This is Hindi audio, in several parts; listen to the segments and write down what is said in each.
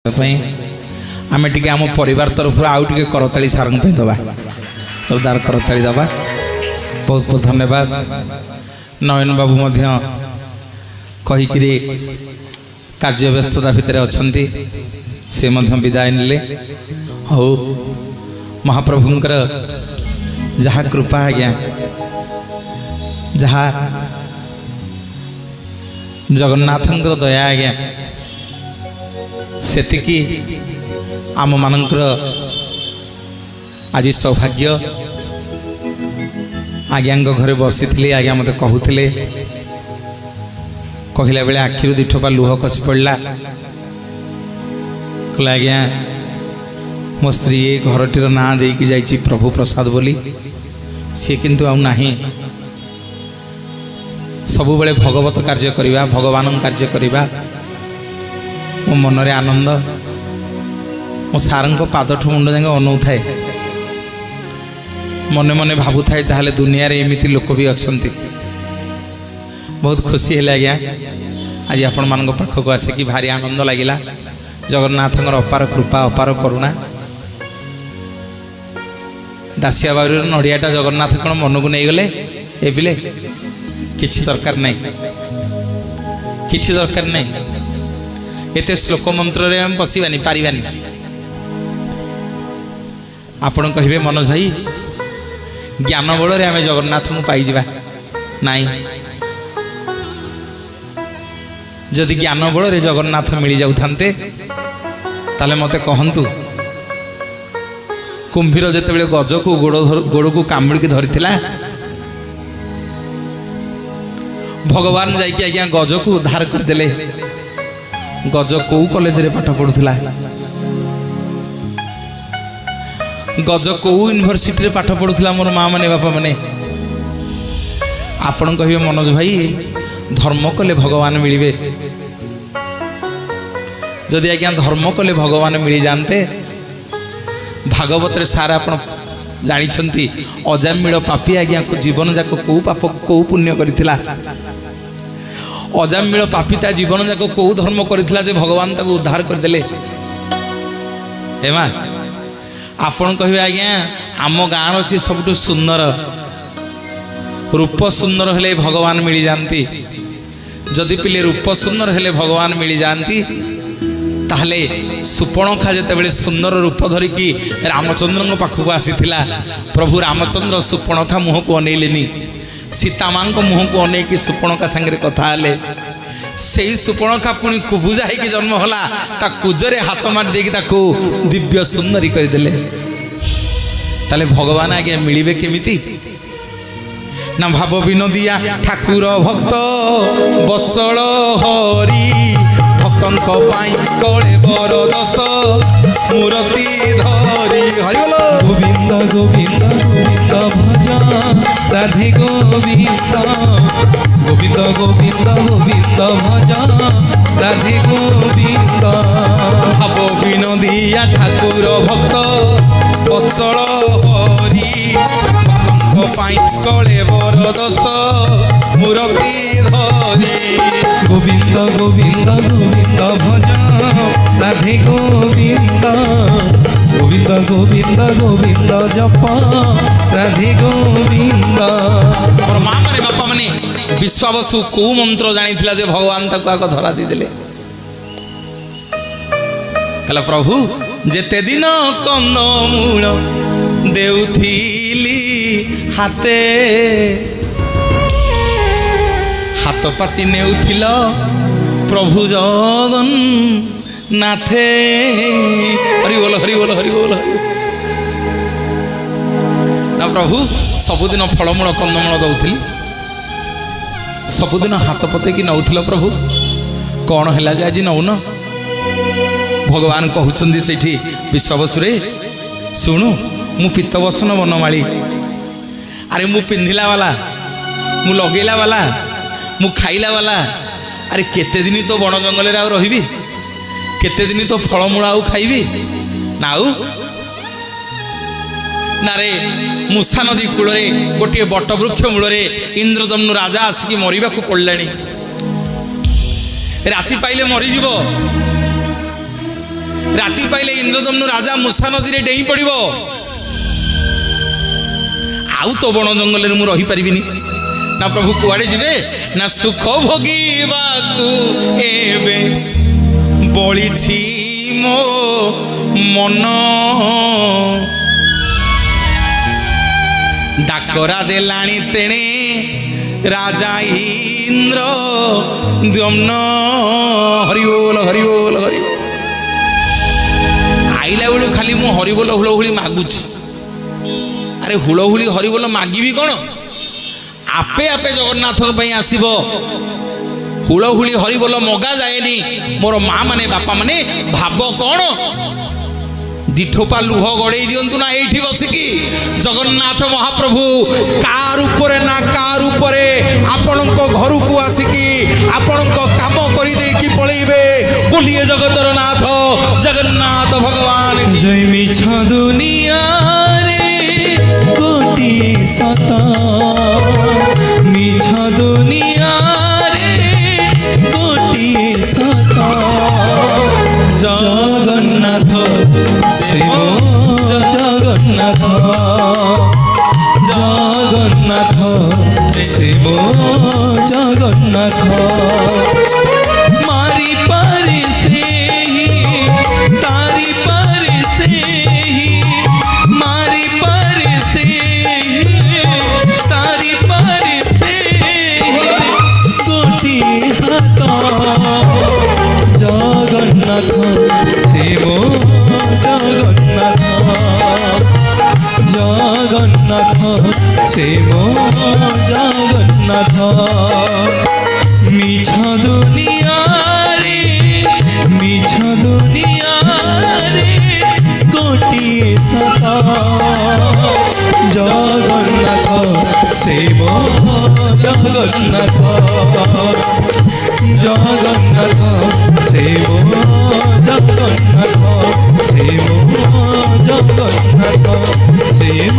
आम टे आम परिवार तरफ आउ टे करताली सार दबा जोरदार करताली दबा। बहुत बहुत धन्यवाद। नयन बाबू कहीकि कार्य व्यस्तता भितर अच्छा से विदाय नेले। हो महाप्रभुंकर जहाँ कृपा आज्ञा जहाँ जगन्नाथंकर दया आज्ञा सेतिकी आम मानकर आज सौभाग्य। आज्ञा घरे बसी थी आज्ञा मत कहते कहला बेले आखिर दिठोपा लुह खसी पड़ा। कहला आज्ञा मो स्त्री ये घरटीर ना देकी जाइए प्रभु प्रसाद बोली सी किंतु आउ नाही। सबु बेले भगवत कार्य करिबा भगवान कार्य करिबा मो मन रे आनंद। मो सारंग पादठू मुंड जाए अनौ थाए मने मने भावु थाए ताहले दुनिया रे एमिति लोक भी अछंती। बहुत खुशी है आज्ञा आज आपण मान पाखक आसिकी भारी आनंद लगिला। जगन्नाथंकर अपार कृपा अपार करुणा। दासिया बाबू नड़ियाटा जगन्नाथ कौन मन को नहीं गले एबिले किछि दरकार नहीं किछि दरकार नहीं। एते श्लोक मंत्र रे हम पसिबानी पारिबानी। आपण कहिबे मनोज भाई ज्ञान बल रे आमे जगन्नाथ को पाई जिबा नहीं। जदि ज्ञान बल रे जगन्नाथ मिल जाउ थांते ताले मते कहंतु कुंभीर जिते गज को गोड़ को कामुड़ी धरी भगवान जाइए आज्ञा गज को उद्धार करदे। गज कौ कॉलेज रे पाठ पढ़ुला गज कौ यूनिवर्सिटी रे पाठ पढ़ुला मोर माँ माने बापा माने। आपण कहिबे मनोज भाई धर्म कले भगवान मिलिबे। जदि आज्ञा धर्म कले भगवान मिल जाते भागवत रे सारा आपण जानिछंती अजामिल पापी आज्ञा को जीवन जाक को पाप को पुण्य करिथिला। अजामिल पापी ता जीवन जाक को धर्म करिथिला जे भगवान ताको उद्धार कर देले। हेमा आपण कहिबे आज्ञा आम गाँव से सबटु सुंदर रूप सुंदर हेले भगवान मिल जाती। जदि पिले रूप सुंदर हेले भगवान मिल जाती ताहले सुपर्णखा जिते सुंदर रूप धरिकी रामचंद्र पाखक आसीथिला। प्रभु रामचंद्र सुपर्णखा मुह को अनेलेनी सीता मां को मुह को अनेक सुपर्णखा संगे कथा हेले। से सुपर्णखा पुणी कुबुजा होगी जन्म होला ता कुजरे हाथ मार देकी ताको दिव्य सुंदरी करदेले। ताले भगवान आगे मिलिबे केमिति ना भाव विनोदिया ठाकुर भक्त बसळ हरि भक्तंक पाई कळे बर दस मूर्ति धरी हरि गोविंद गोविंद गोविंद भज राधे गोविंद गोविंद गोविंद गोविंद भज राधे गोविंद। भाव विनोदिया ठाकुर भक्त बसळ हरि भक्तंक पाई कळे बर दस मूर्ति धरी गोविंद गोविंद गोविंद भज राधे गोविंद गोविंद गोविंद गोविंद जप राधे गोविंद। और माँ माने बापा माने विश्वावसु को मंत्र जानी जे भगवान ताको आग धरा देदेले। कहला प्रभु जेते दिन कंदमूल देउथिली हाते हाथ पाती नेउथिल प्रभु जगन नाथे। हरि बोल हरि बोल हरि बोल। ना प्रभु सबुदिन फलमूल कंदमूल दौथिली सबुदिन हाथ पते कि नौथिल प्रभु कौन है जे आज नौन। भगवान कहउछंदी सेठी विश्वावसुरे सुनु मु पित्तवसन वनमाली अरे मु पिंधिला वाला मु लगेला वाला मु खाइला वाला। अरे केते दिन तो बण जंगल रे आउ रहिबी केते दिन तो फलमूल आउ खाइबी ना आउ ना रे मूसा नदी कूल गोटे बट वृक्ष मूल इंद्रदम्नु राजा आसिकी मरिबा को पड़लानी। राति पाइले मरीज राति पाइले इंद्रदम्नु राजा मूषा नदी रे डेई पड़िबो आउ तो बण जंगल रे मु रही परिबिनी ना प्रभु कुआड़े जिवे ना सुख भोगीबाकू एबे बळिछि मो मन डाकरा देलाणी तेणे राजा इंद्र दम्न हरिबोल हरिबोल हरिबोल आइला बेलू खाली मु हरिबोल हुलहुली मागुछि अरे हुलहुली हरिबोल मागिबी कौन आपे आपे जगन्नाथ आसीबो हुलहुली हरिबोल मगा जाएनी मोर माँ माने बापा माने भाव कौन दिठोपा लुह गड़े दिंतु ना ये बसिकी जगन्नाथ महाप्रभु कार उपरे ना कार उपरे आपण घर को आसिकी आपण काम कर पलैबे बोलिए जगतर नाथ जगन्नाथ भगवान जय मिछ दुनिया रे कोटि सत मिछ दुनिया रे कोटि सत जगन्नाथ शिव जगन्नाथ जगन्नाथ शिव जगन्नाथ मारी पारे से तारी पारे से मारी पारे से तारी पारे से गोटी हाथ जगन्नाथ शिव जगन्नाथ जगन्नाथ शिव जगन्नाथ मिछ दुनिया रे मिछ दुनिया रे गोटिए सत जगन्नाथ शिव जगन्नाथ जगन्नाथ शिव जगन्नाथ शिव जगन्नाथ शिव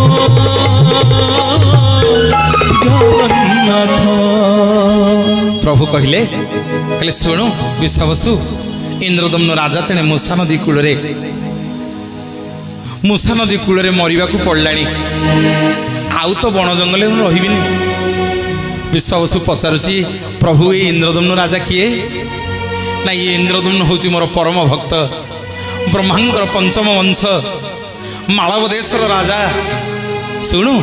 जगन्नाथ प्रभु कहले कहले शुणु विश्वावसु इंद्रदम्नु राजा तेने मूषा नदी कूल मरिबा को पड़लानी आउ तो बण जंगल रही विश्वावसु पचारुची प्रभु ये इंद्रदम्नु राजा किए ना ये इंद्रदम्नु हूँ मोर परम भक्त ब्रह्मांकर पंचम वंश मालव देशर राजा शुणु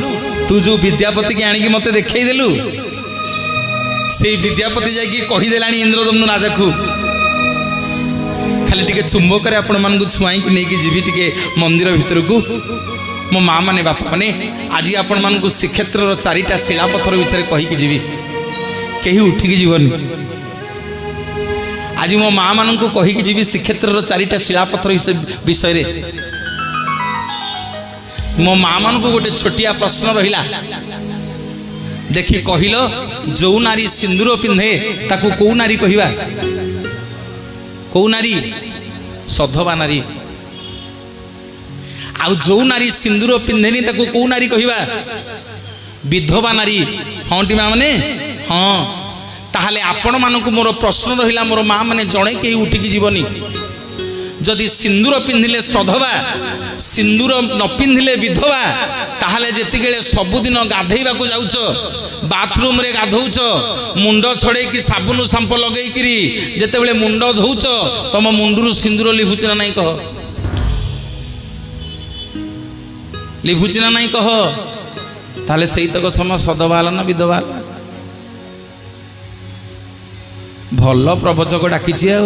तू जो विद्यापति की आनिकी मते देखई देलु से विद्यापति जाकि कहीदेलानी इंद्रदम्नु राजा को खाली टिके चुंबक आपण मान छुआई को लेकिन जीवी टिके मंदिर भितर को मो माँ माने बापा माने आज आपण मान श्रीक्षेत्र चारिटा शिलापथर विषय कहीकि जीवी कहीं उठिकी जीवनी आज मो माँ मान को कहीकि जीवी श्रीक्षेत्र चारिटा शिलापथर विषय मो माँ मान को गोटे छोटिया प्रश्न रहिला देखी कहल जो नारी सिंदूर पिंधे ताकू कौ नारी कहवा कौ नारी सधवा नारी आउ जो नारी सिंदूर पिंधेनी ताकू कौ नारी कहवा विधवा नारी हाँ टी माँ मैंने हाँ ताहले आपण मानक मोर प्रश्न रहिला मोर माँ मैंने जड़े कहीं उठिकी जीवनी जदि सिंदूर पिंधिले सधवा सिंदूर न पिंधिले विधवा ताहले जेतिकेले सबुदिन गाधेइबा को जाउछ बाथरूम रे गाधौछ मुंड छड़े कि साबुन सांप लगेई किरी जेतेबेले मुंड धौछ तम मुंडरू सिंदूर लिभुछ ना नहीं कह लिभुछ ना नहीं कह ताहले सेई तक समय सधवा ना विधवा भल प्रवचक डाकिछि आ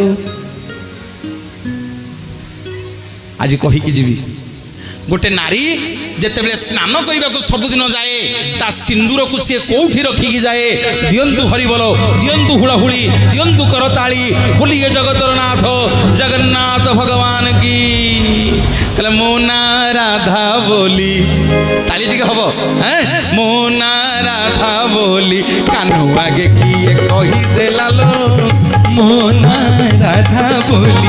आज कहीकि जीवी गोटे नारी जितेबले स्नान करने को सबुदिन जाए ता सिंदूर को सी कौटी रखिकी जाए दियंतु हरिबोल दियंतु हुड़ाहुड़ी दियंतु करताली बोलिए जगतर नाथ जगन्नाथ भगवान की कहले मोना राधा बोली ताली टिके हबो हैं मोना राधा बोली कान्हू आगे किए कही देलालो मोना राधा बोली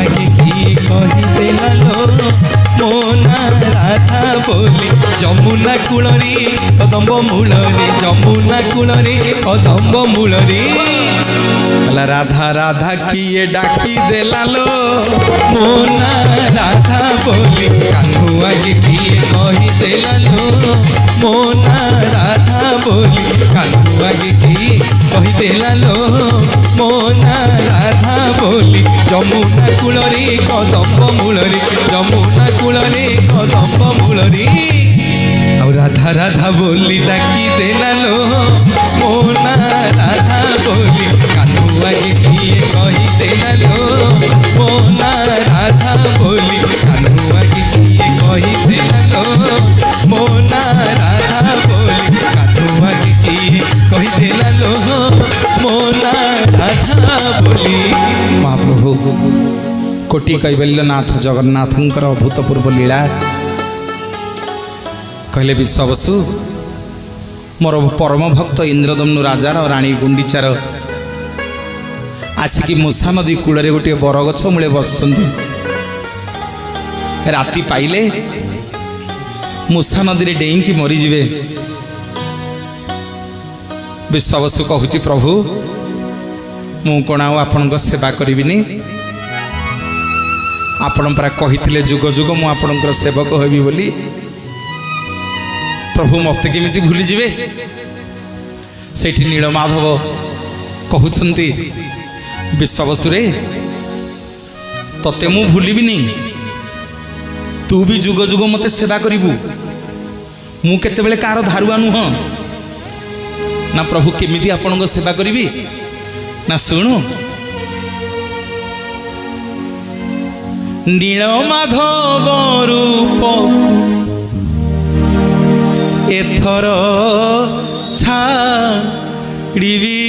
आगे किए कही देलालो मोना राधा बोली जमुना कूलरी कदम्ब मूलरी जमुना कूलरी कदम्ब मूलरी राधा राधा किए डाकी देलालो मोना बोली कान्हू आगे किए कहीदेला लो मो ना राधा बोली कान्हू आगे किए कहीदेला लो मो ना राधा बोली जमुना कूलरी कदम्ब मूलरी जमुना कूलरी कदम्ब मूलरी ଆଉ ରାଧା ରାଧା ବୋଲି ଡାକି ଦେଲା ଲୋ ମୋ ନା ରାଧା ବୋଲି କାହ୍ନୁ ଆଗେ କିଏ କହିଦେଲା ଲୋ ମୋ ନା ରାଧା ବୋଲି କାହ୍ନୁ ଆଗେ କିଏ କହିଦେଲା ଲୋ ମୋ ନା ରାଧା ବୋଲି କାହ୍ନୁ ଆଗେ କିଏ କହିଦେଲା ଲୋ ମୋ ନା ରାଧା ବୋଲି। ମହାପ୍ରଭୁ କୋଟି କୈବଲ୍ୟନାଥ ଜଗନ୍ନାଥଙ୍କର ଅଭୂତପୂର୍ବ ଲୀଳା कहले विश्ववसु मोर परम भक्त इंद्रदम्नु राजार राणी गुंडीचार आसिकी मूषा नदी कूल गोटे बरगछ मूले बस राति पाइले मूषा नदी रे डेईकी मरीजे। विश्ववसु कहूची प्रभु मु कौन आपण सेवा करिबिनी आपण परा कहिथिले जुग जुग मु आपणकर सेवक हेबी बोली प्रभु मत केमिति भूली जिवे। सेठी नीलमाधव कहउछंती विश्ववसुरे तते मु भूलिबिनी तू भी जुग जुग मते सेवा करिबु मु केते बेले कार धारुआ नुह ना प्रभु केमिति आपनको सेवा करिबी ना सुनु नीलमाधव रूप एथर छाड़िबी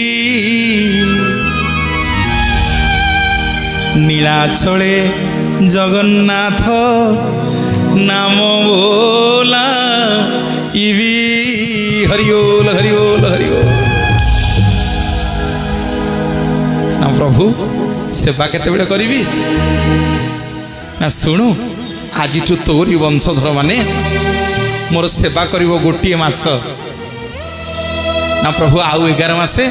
नीलाचले जगन्नाथ नाम बोला इवी हरिओल हरिओल हरिओल। ना प्रभु सेवा केते बेले करिबी ना सुनु आज तोरी वंशधर माने मोर सेवा करिवो गोटिए मास ना प्रभु आउ 11 मासे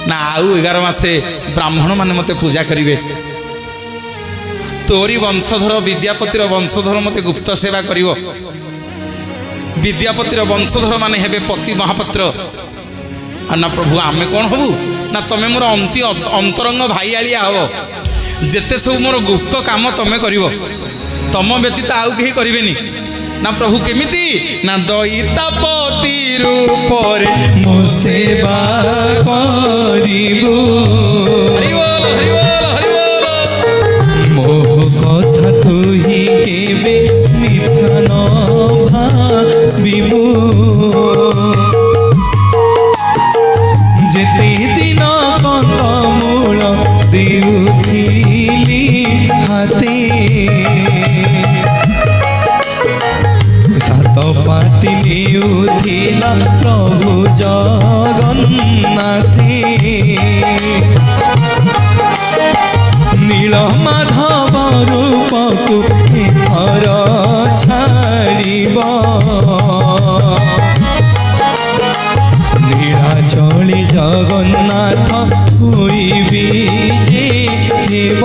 ना आउ 11 मासे ब्राह्मण माने मते पूजा करिवे तोरी वंशधर विद्यापतिर वंशधर मते गुप्त सेवा करिवो विद्यापतिर वंशधर माने हेबे पति महापात्र ना प्रभु आमे कोन हबु ना तमे मोर अंतरंग भाई आलिया हबो जेते सब मोर गुप्त काम तमे करिवो तम व्यतीत आउ केही करिवेनी ना प्रभु केमिति ना दैतापति रूप रे मो सेवा करिबो हरिओल हरिओल हरिओल मोह कथा तुही केबे मिथा न भाबिबो जेते दिन कंदमूल देउथिली हाते सात पाती नेउथिला प्रभु जगन्नाथे नीलमाधव रूपकु एथर छाड़िब नीलाचले जगन्नाथ होइबी जे हेब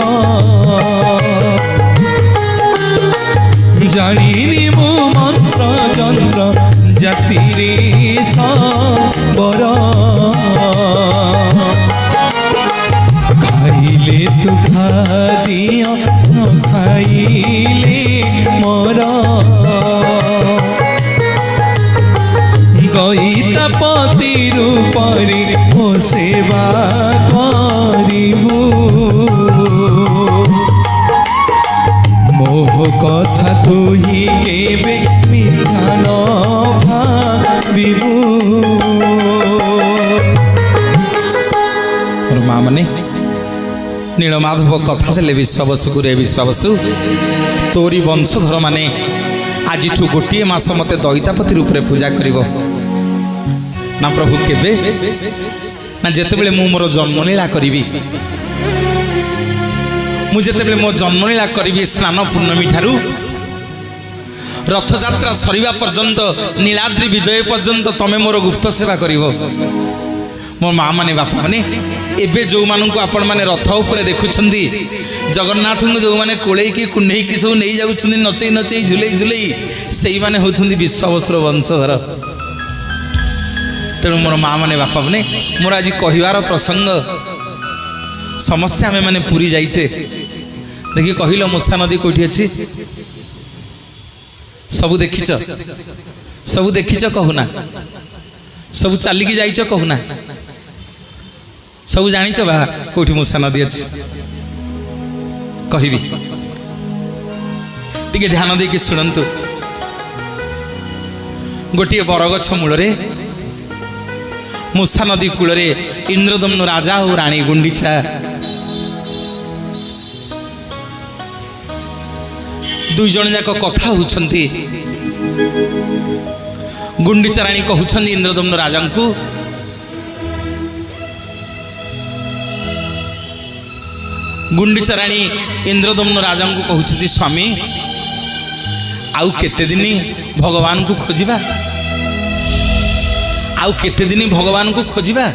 जानिनी मो मंत्र जंत्र जाति रे सबर खाइले तू खादिया न खाइले मोर दैतापति रूपरे ओ सेवा करिबू मोह कथा तुही केबे मिथा न भाबिबू। माँ माने नीलमाधव कथा देले विश्ववसु रे विश्ववसु तोरी वंशधर माने आज गोटे मास मते दैतापति रूप रे पूजा करिवो ना प्रभु केबे ना जेते बेले मु मोर जन्मलीला करिवि मु जेते बेले मो जन्मलीला करिवि स्नान पूर्णमी ठारू रथयात्रा सरिबा पर्यंत नीलाद्रि विजय पर्यंत तमे मोर गुप्त सेवा करिवो मो माँ माने बापा माने एबे जो मानू आपण माने रथ उपरे देखुछंदी जगन्नाथ को जो माने कोले की कुंडई की सब नहीं जाउछंदी नचई नचई झुलई झुलई सेई माने होछंदी विश्वावसुर वंशधर। तेणु मोर माँ माने बापा माने मोर आज कहिवार प्रसंग समस्ते आमे माने पुरी जाइछे देखि कहिलो मूषा नदी कोठी अछि सब देखिछ कहूना सब चलिकी जाइछ कहूना सब जानिछ बा कोठी मूषा नदी अछि कहिबी टिके ध्यान देकी सुनंतु। गोटे बरगछ मूल मूषा नदी कूल इंद्रदम्नु राजा और रानी गुंडीचा दुई जन जाक कथा होछंती। गुंडीचा रानी कहउछंती इंद्रदम्नु राजा को गुंडीचा रानी इंद्रदम्नु राजा को कहउछंती स्वामी आउ केते दिन भगवान को खोजिबा आउ केते दिन भगवान को खोजिबा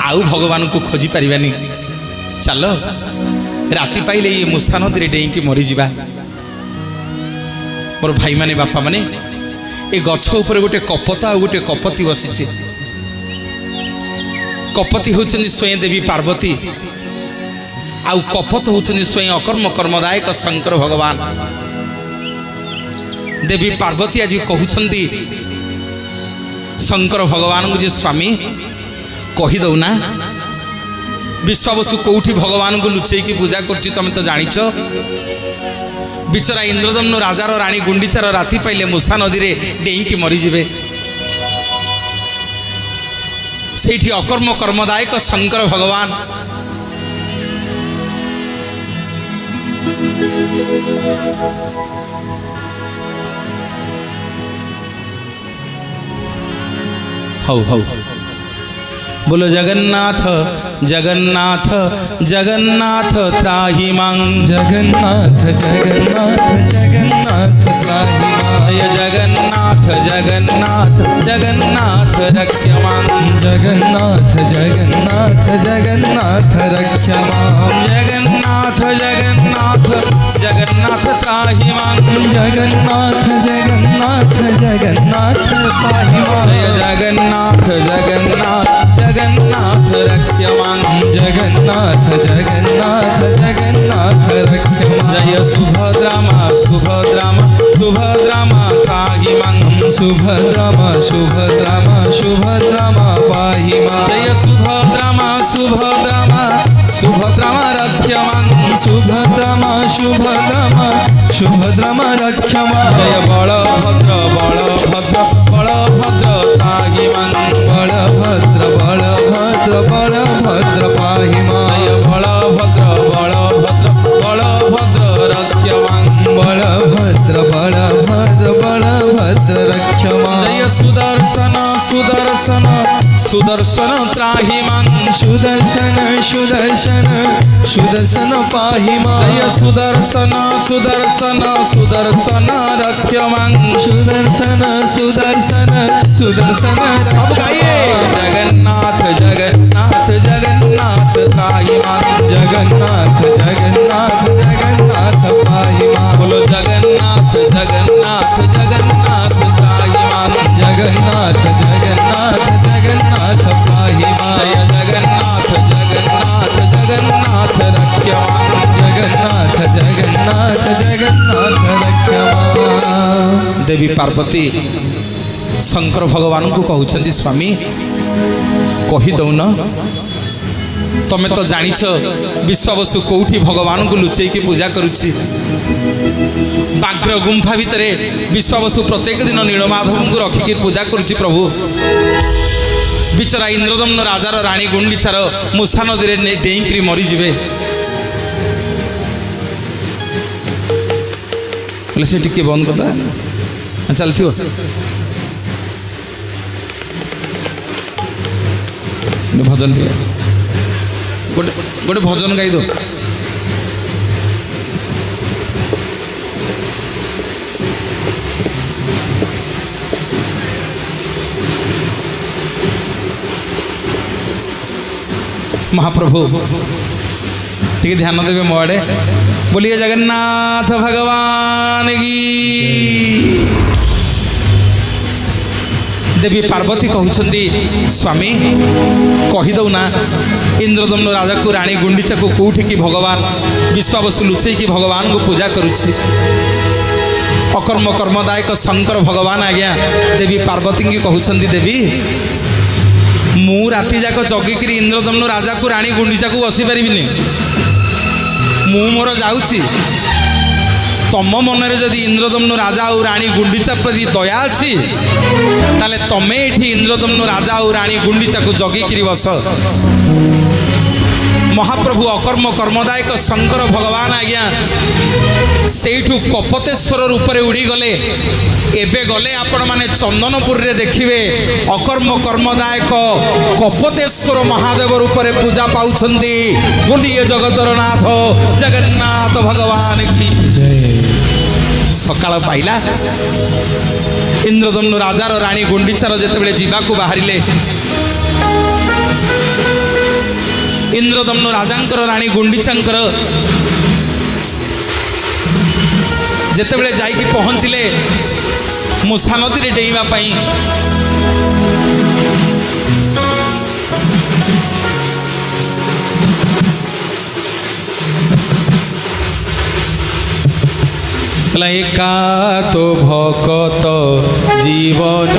आउ भगवान को खोजी पारिबानी चलो राति पाइले ये मूषा नदी रे डेई की मरी जिबा। मोर भाई माने बापा माने ए गछ ऊपर गोटे कपत आ गोटे कपति बसिছে कपति होचनी स्वयं देवी पार्वती आउ कपत होचनी स्वयं अकर्म कर्मदायक शंकर भगवान। देवी पार्वती आज कहउछंती शंकर भगवान को जे स्वामी कही दौना विश्वावसु कौटी भगवान को लुचई की पूजा करछि तुम तो जानिछ बिचरा इंद्रदम्नु राजार रानी गुंडीचार राति पाइले मूषा नदी रे डेई की मरी जिवे सेठी अकर्म कर्मदायक शंकर भगवान हौ हौ बोलो जगन्नाथ जगन्नाथ जगन्नाथ त्राहि मां जगन्नाथ जगन्नाथ जगन्नाथ त्राहि मां जय जगन्नाथ जगन्नाथ जगन्नाथ रक्ष मां जगन्नाथ जगन्नाथ जगन्नाथ रक्ष मां जगन्नाथ जगन्नाथ जगन्नाथ त्राहि मां जगन्नाथ जगन्नाथ जगन्नाथ त्राहि मां जय जगन्नाथ जगन्नाथ जगन्नाथ रक्ष मां जगन्नाथ जगन्नाथ जगन्नाथ रक्ष मां जय सुभद्रा मां सुभद्रा मां सुभद्रा मां त्राहि मां सुभद्रा मां सुभद्रा मां सुभद्रा मां पाहि मां जय सुभद्रा मां सुभद्रा मां सुभद्रा मां रक्ष मां सुभद्रा मां सुभद्रा मां सुभद्रा मां रक्ष मां जय बलभद्र बलभद्र बलभद्र त्राहि मां बलभद्र बलभद्र बलभद्र पाहि मां जय बलभद्र बलभद्र बलभद्र रक्ष मां बलभद्र बलभद्र बलभद्र रक्ष मां जय सुदर्शन सुदर्शन सुदर्शन त्राहि मां सुदर्शन सुदर्शन सुदर्शन पाहि मां जय सुदर्शन सुदर्शन सुदर्शन रक्ष मां सुदर्शन सुदर्शन सुदर्शन सब गाइए जगन्नाथ जगन्नाथ जगन्नाथ त्राहि मां जगन्नाथ जगन्नाथ जगन्नाथ पाहि मां बोलो जगन्नाथ जगन्नाथ जगन्नाथ त्राहि मां जगन्नाथ जगन्नाथ जगन्नाथ पाहि मां जय जगन्नाथ जगन्नाथ जगन्नाथ रक्ष मां जगन्नाथ जगन्नाथ जगन्नाथ रक्ष मां। देवी पार्वती शंकर भगवान को कहउछंती स्वामी कही दौन तमें तो जानिछ विश्वावसु कौटी भगवान को लुचई की पूजा करुछि बाग्र गुंफा भितर विश्वावसु प्रत्येक दिन नीलमाधव को रखिकी पूजा करुछि प्रभु बिचरा इंद्रदम्नु राजार रानी गुंडीचार मूषा नदी रे डेईकरी मरी जिवे बोले से टिके बंद करदा चलथियो भजन गोटे गोटे भजन गाई दो महाप्रभु टिके ध्यान देवे मो आड़े बोलिए जगन्नाथ भगवान की। देवी पार्वती कहउछंदी स्वामी कहीदौना इंद्रदम्न राजा को रानी गुंडीचा को कौटी की भगवान विश्वावसु लुचई की भगवान को पूजा करुछि। अकर्म कर्मदायक शंकर भगवान आज्ञा देवी पार्वती की कहउछंदी देवी मु राति जाक जगिकी इंद्रदम्न राजा को रानी गुंडीचा को बसी पारिबिनी मु मोर जाउछि तम मनरे जदि इंद्रदम्न राजा और रानी गुंडीचा प्रति दया अछि ताले तमे एठी इंद्रदम्न राजा और रानी गुंडीचा को जगिकी बस। महाप्रभु अकर्म कर्मदायक शंकर भगवान आज्ञा सेठू कपतेश्वर रूप में उड़ी गले। एबे गले आपण माने चंदनपुर रे देखिबे अकर्म कर्मदायक कपतेश्वर महादेव रूप में पूजा पाउछंदी। बोलिए जगतर नाथ जगन्नाथ भगवान की जय। सकाळ पाइला इंद्रदम्न राजार रानी गुंडीचार जेतेबेले जीवाकू बाहरिले इंद्रदम्न राजांकर रानी गुंडीचांकर जेतेबेले जाइकी पहुँचिले मूषा नदी रे डेइबा पई एका तो भकत जीवन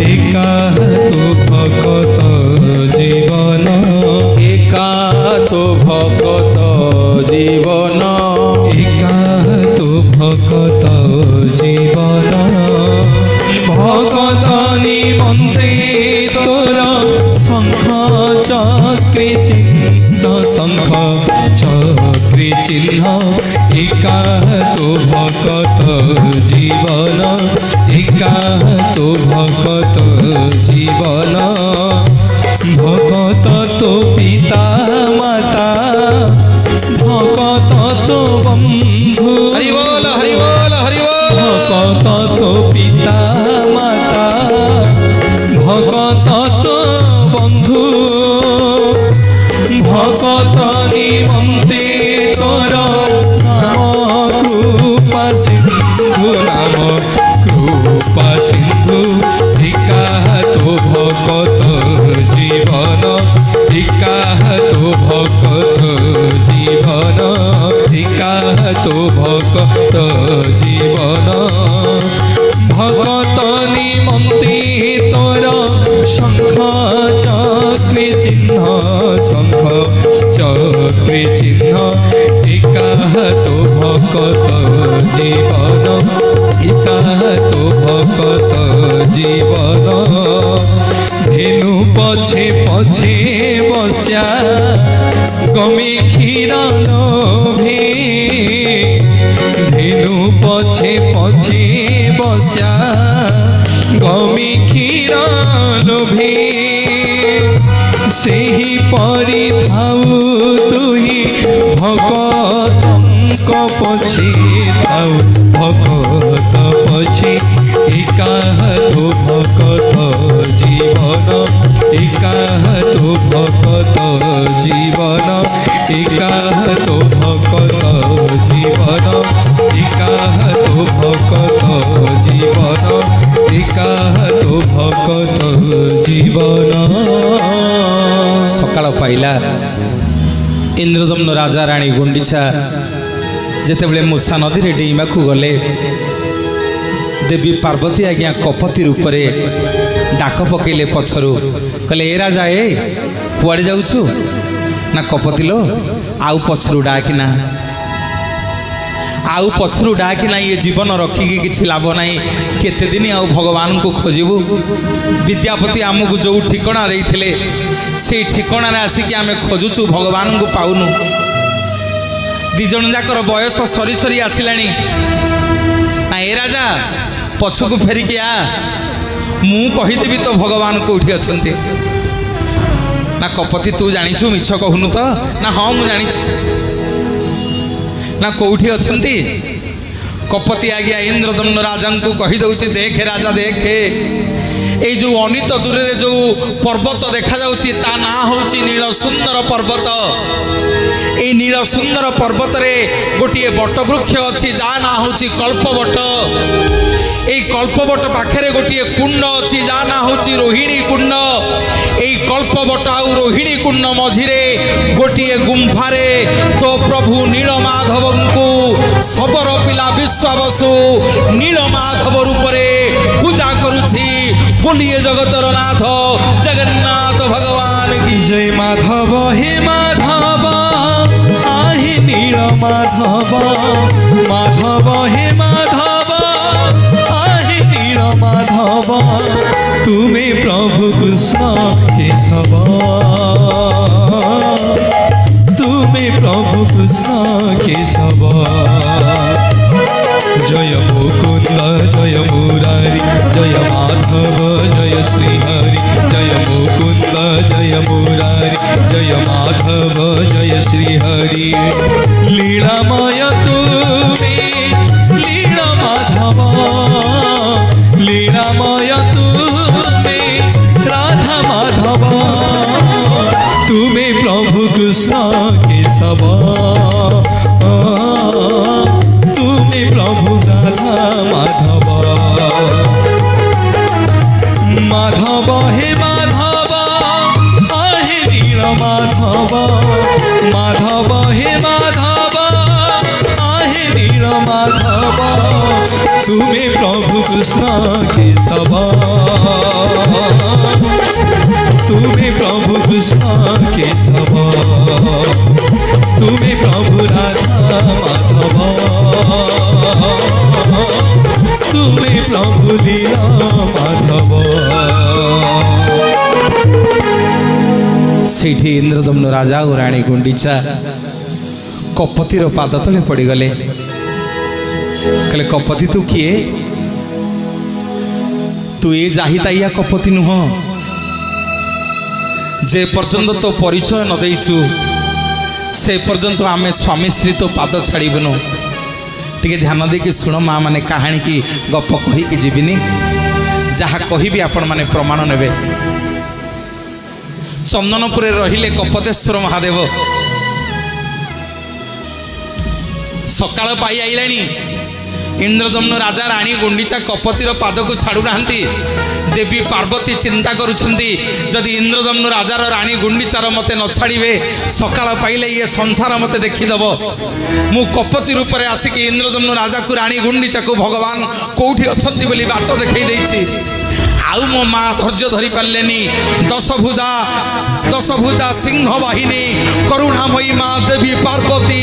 एका तो भकत जीवन एका तो भकत जीवन एका तो भकत जीवन भगत निमन्ते तोर शंख चक्रे चिन्ह शंख चक्रे चिन्ह एका तो भगत जीवन एका तो भगत जीवन भगत तो पिता माता भगत तो बंधु हरि बोल हरि बोल हरि बोल भगत तो पिता माता भगत तो बंधु भगत निमन्ते तोर नाम कृपा सिंधु नाम कृपा सिंधु एका तो भगत जीवन एका तो भगत जीवन एका तो भगत जीवन भगत निमन्ते तोर शंख चक्रे चिन्ह शंख चक्रे चिन्ह एका तो भगत जीवन एका तो भगत जीवन धेनु पछे पछे बस्या गमे क्षीर लोभे धेनु पछे पछे बस्या गमे क्षीर लोभे सेही परि थाउ तुही भगतंक पछे थाउ भगत पछे एका तो भगत जीवन एका तो भगत जीवन एका तो भगत जीवन एका तो भगत जीवन एका तो भगत जीवन। सकाळ पाइला इंद्रदम्न राजा रानी गुंडीचा जेतेबेले मूषा नदी रे डेइबा को गले देवी पार्वती आज्ञा कपति रूप में डाक पकेले पछरु कहले ए राजा ए कुआड़े जाउछु ना कपति लो आउ पछरु डाकिना आउ पछरु डाकिना ये जीवन रखिकी किछि लाभ नाही केते दिन आउ भगवान को खोजिबु विद्यापति आमको जो ठिकना देइथिले से ठिकना रे आसिकी आमे खोजुछु भगवान को पाउनु दिजन जाकर बयस सरी सरी आसिलानी ना ए राजा पछकु फेरिकी आ मु कहिदेबी तो भगवान कोठी अछंती ना कपति तू जानिछु मिछ कहूनु तो ना हाँ मु जानिछ ना कोठी अछंती कपति आज्ञा इंद्रदम्न राजा को कही दउछि देखे राजा देखे এই যে অনিত দূরে যে পর্বত দেখা যাচ্ছে তা না হচ্ছে নীল সুন্দর পর্বত। এই নীল সুন্দর পর্বতরে গোটিয়ে বটবৃক্ষ অছি যা না হচ্ছে কল্পবট। এই কল্পবট পাখে গোটিয়ে কুণ্ড অছি যা না হচ্ছে রোহিণী কুণ্ড। এই কল্পবট আউ রোহিণী কুণ্ড মঝিরে গোটিয়ে গুম্ফারে তো প্রভু নীলমাধবଙ୍କୁ সবর পিলা বিশ্বাবসু নীলমাধব রূপরে পূজা করুছি। বলিয়ে জগতর নাথ জগন্নাথ ভগবান কি জয়। মাধব হে মাধব আহে নীল মাধব, মাধব হে মাধব আহে নীল মাধব, তুমি প্রভু কৃষ্ণ কেশব, তুমি প্রভু কৃষ্ণ কেশব। জয় মুকুন্দ জয় মুরারি জয় মাধব জয় শ্রীহরি, জয় মুকুন্দ জয় মুরারি জয় মাধব জয় শ্রীহরি। লীলাময় তুমি লীলা মাধব, লীলাময় তুমি রাধা মাধব, তুমি প্রভু কৃষ্ণ কেশব, তুমি প্রভু রাধা মাধব। মাধব হে মাধব আহে নীল মাধব, মাধব হে মাধব আহে নীল মাধব, তুমি প্রভু কৃষ্ণ কেশব, তুমি প্রভু কৃষ্ণ কেশব, তুমি প্রভু রাধা মাধব, তুমি প্রভু লীলা মাধব। ସେଇଠି ଇନ୍ଦ୍ରଦମ୍ନ ରାଜା ଓ ରାଣୀ ଗୁଣ୍ଡିଚା କପତିର ପାଦ ତଳେ ପଡ଼ିଗଲେ। କହିଲେ କପତି ତୁ କିଏ? ତୁ ଏ ଜାହିତାଇଆ କପତି ନୁହଁ। ଯେ ପର୍ଯ୍ୟନ୍ତ ତୋ ପରିଚୟ ନ ଦେଇଛୁ ସେ ପର୍ଯ୍ୟନ୍ତ ଆମେ ସ୍ୱାମୀ ସ୍ତ୍ରୀ ତୋ ପାଦ ଛାଡ଼ିବୁନୁ। ଟିକେ ଧ୍ୟାନ ଦେଇକି ଶୁଣ ମା ମାନେ, କାହାଣୀ କି ଗପ କହିକି ଯିବିନି, ଯାହା କହିବି ଆପଣମାନେ ପ୍ରମାଣ ନେବେ। ଚନ୍ଦନପୁରରେ ରହିଲେ କପତେଶ୍ୱର ମହାଦେବ। ସକାଳ ପାଇ ଆଇଲାଣି, ଇନ୍ଦ୍ରଦମ୍ନ ରାଜା ରାଣୀ ଗୁଣ୍ଡିଚା କପତିର ପାଦକୁ ଛାଡ଼ୁନାହାନ୍ତି। ଦେବୀ ପାର୍ବତୀ ଚିନ୍ତା କରୁଛନ୍ତି, ଯଦି ଇନ୍ଦ୍ରଦମ୍ନ ରାଜାର ରାଣୀ ଗୁଣ୍ଡିଚାର ମୋତେ ନ ଛାଡ଼ିବେ, ସକାଳ ପାଇଲେ ଇଏ ସଂସାର ମୋତେ ଦେଖିଦେବ। ମୁଁ କପତି ରୂପରେ ଆସିକି ଇନ୍ଦ୍ରଦମ୍ନ ରାଜାକୁ ରାଣୀ ଗୁଣ୍ଡିଚାକୁ ଭଗବାନ କେଉଁଠି ଅଛନ୍ତି ବୋଲି ବାଟ ଦେଖାଇ ଦେଇଛି। ଆଉ ମୋ ମା ଧୈର୍ଯ୍ୟ ଧରିପାରିଲେନି। ଦଶଭୁଜା ସିଂହ ବାହିନୀ କରୁଣାମୟୀ ମା ଦେବୀ ପାର୍ବତୀ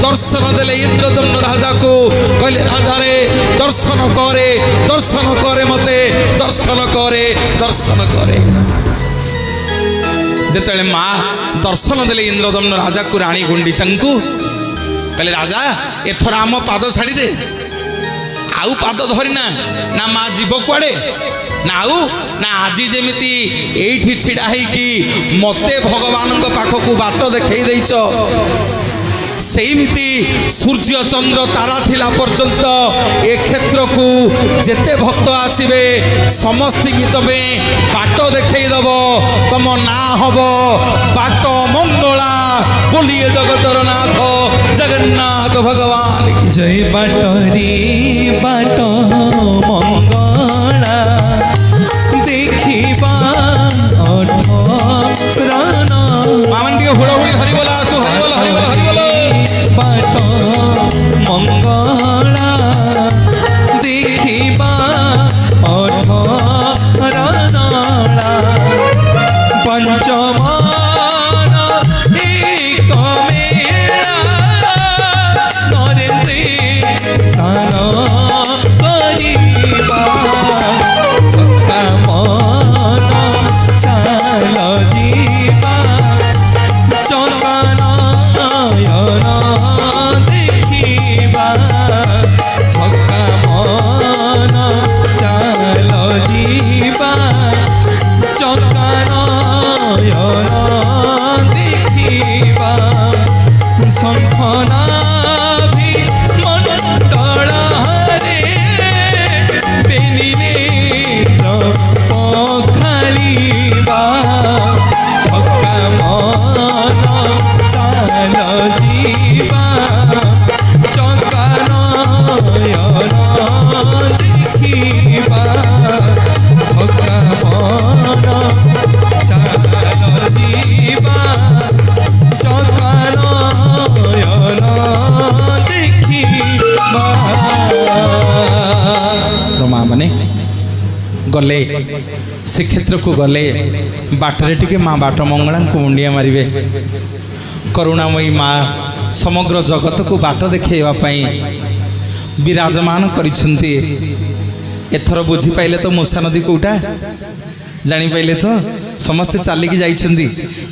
ଦର୍ଶନ ଦେଲେ ଇନ୍ଦ୍ରଦମ୍ନ ରାଜାକୁ। କହିଲେ ରାଜାରେ ଦର୍ଶନ କରେ ମୋତେ ଦର୍ଶନ କରେ। ଯେତେବେଳେ ମା ଦର୍ଶନ ଦେଲେ ଇନ୍ଦ୍ରଦମ୍ନ ରାଜାକୁ ରାଣୀ ଗୁଣ୍ଡିଚାଙ୍କୁ, କହିଲେ ରାଜା ଏଥର ଆମ ପାଦ ଛାଡ଼ିଦେ, ଆଉ ପାଦ ଧରିନା। ନା ମା ଯିବ କୁଆଡ଼େ? ନା ଆଜି ଯେମିତି ଏଇଠି ଛିଡ଼ା ହେଇକି ମୋତେ ଭଗବାନଙ୍କ ପାଖକୁ ବାଟ ଦେଖେଇ ଦେଇଛ, ସେଇମିତି ସୂର୍ଯ୍ୟ ଚନ୍ଦ୍ର ତାରା ଥିଲା ପର୍ଯ୍ୟନ୍ତ ଏ କ୍ଷେତ୍ରକୁ ଯେତେ ଭକ୍ତ ଆସିବେ ସମସ୍ତଙ୍କୁ ତମେ ବାଟ ଦେଖେଇ ଦେବ। ତମ ନାଁ ହବ ବାଟ ମଙ୍ଗଳା। ବୋଲିଏ ଜଗତର ନାଥ ଜଗନ୍ନାଥ ଭଗବାନ କି ଜୟ। ବାଟରେ ବାଟ ମଙ୍ଗଳା ଦେଖିବା ଅଠରନ। ମାମନ ଟିକେ ହୁଳହୁଳି ହରିବୋଲ ଆସୁ, ହରିବୋଲ ହରିବୋଲ ହରିବୋଲ। ବାଟ ମଙ୍ଗଳା ଦେଖିବା ଅଠରନ। ପଞ୍ଚମନ ଏକ ମେଳା ନରେନ୍ଦ୍ରେ ସ୍ନାନ କରିବା। ମନ ଚାଲ ଯିବା ଚନ୍ଦନୟନ ଦେଖିବା। गले श्रीक्षेत्र को गले बाटरे टिके माँ बाट मंगला को मुंडिया मारे करुणामयी माँ समग्र जगत को बाट देखवाई विराजमान करिसेंती। एथर बुझी पाइले तो मूषा नदी कोटा जानी पाइले तो समस्ते चलिकी जाइछंती।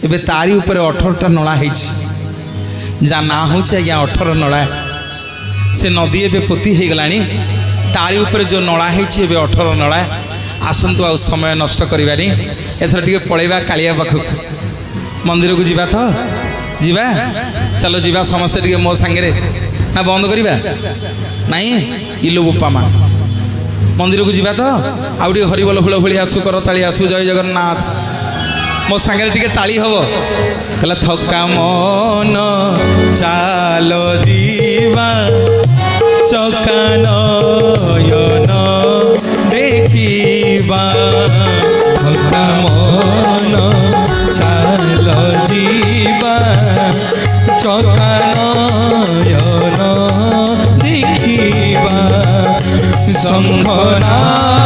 एबे तारी ऊपर 18टा नला होइछि जा ना होछि आज्ञा 18 नला से नदी एबे पोती हे गलानी तारी ऊपर जो नला होइछि एबे 18 नला। आसंतु आ समय नष्ट करिबानी एथर टिके पळेबा कालिया पाखक मंदिर को जीवा तो जीवा चलो जीवा समस्ते टिके मो संगे ना बंद करिबा नहीं इलो बोपा मा मंदिर को जीवा तो आउ टिके हरिबोल हुलहुली आसु करताली आसु जय जगन्नाथ मो संगे टिके ताली हबो कहला थका मन चालो जीवा चकानयन देखिबा थका मन चाल जीवा चकानयन देखिबा शंखनाभि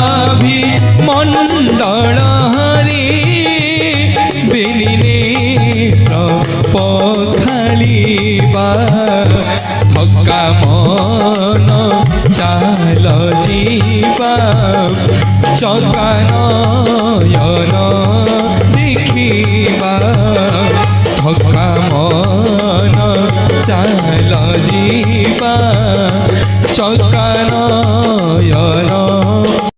मंडल हरि बेलिने पखालिबा थका मन चाल जीवा चकानयन देखिबा थका मन चाल जीवा चकानयन